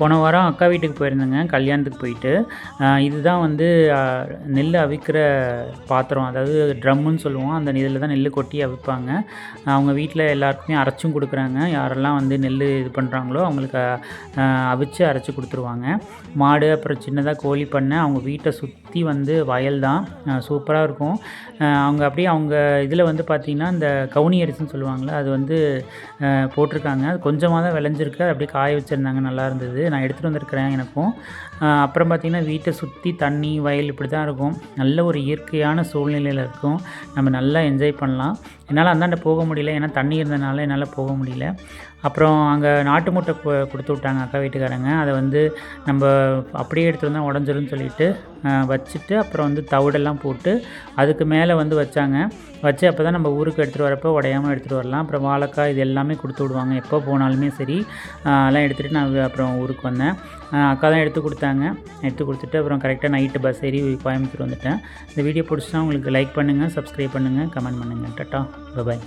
போன வாரம் அக்கா வீட்டுக்கு போயிருந்தேங்க, கல்யாணத்துக்கு போயிட்டு. இதுதான் வந்து நெல் அவிக்கிற பாத்திரம், அதாவது ட்ரம்முன்னு சொல்லுவோம். அந்த இதில் தான் நெல் கொட்டி அவிப்பாங்க. அவங்க வீட்டில் எல்லாருக்குமே அரைச்சும் கொடுக்குறாங்க. யாரெல்லாம் வந்து நெல் இது பண்ணுறாங்களோ அவங்களுக்கு அவிச்சு அரைச்சி கொடுத்துருவாங்க. மாடு அப்புறம் சின்னதாக கோழி பண்ணை, அவங்க வீட்டை சுற்றி வந்து வயல் தான். சூப்பராக இருக்கும். அவங்க அப்படியே அவங்க இதில் வந்து பார்த்திங்கன்னா இந்த கவுனி அரிசின்னு சொல்லுவாங்களே, அது வந்து போட்டிருக்காங்க. அது கொஞ்சமாக தான் விளைஞ்சிருக்கு. அது அப்படியே காய வச்சுருந்தாங்க, நல்லா இருந்தது. நான் எடுத்துகிட்டு வந்திருக்கிறேன் எனக்கும். அப்புறம் பார்த்திங்கன்னா வீட்டை சுற்றி தண்ணி வயல் இப்படி தான் இருக்கும். நல்ல ஒரு இயற்கையான சூழ்நிலையில் இருக்கும். நம்ம நல்லா என்ஜாய் பண்ணலாம். என்னால் அந்தாண்ட போக முடியல, ஏன்னா தண்ணி இருந்ததுனால என்னால் போக முடியல. அப்புறம் அங்கே நாட்டு முட்டை கொடுத்து விட்டாங்க அக்கா வீட்டுக்காரங்க. அதை வந்து நம்ம அப்படியே எடுத்துகிட்டு வந்தால் உடஞ்சிரும்னு சொல்லிட்டு வச்சுட்டு அப்புறம் வந்து தவிடெல்லாம் போட்டு அதுக்கு மேலே வந்து வச்சாங்க. வச்சு அப்போ தான் நம்ம ஊருக்கு எடுத்துகிட்டு வரப்போ உடையாமல் எடுத்துகிட்டு வரலாம். அப்புறம் வாழைக்காய் இது எல்லாமே கொடுத்து விடுவாங்க எப்போ போனாலுமே சரி. அதெல்லாம் எடுத்துகிட்டு நான் அப்புறம் ஊருக்கு வந்தேன். அக்கா தான் எடுத்து கொடுத்தாங்க. எடுத்து கொடுத்துட்டு அப்புறம் கரெக்டாக நைட்டு பஸ் ஏறி கோயம்புத்தூர் வந்துட்டேன். இந்த வீடியோ பிடிச்சினா உங்களுக்கு லைக் பண்ணுங்கள், சப்ஸ்கிரைப் பண்ணுங்கள், கமெண்ட் பண்ணுங்கள். Tata, by.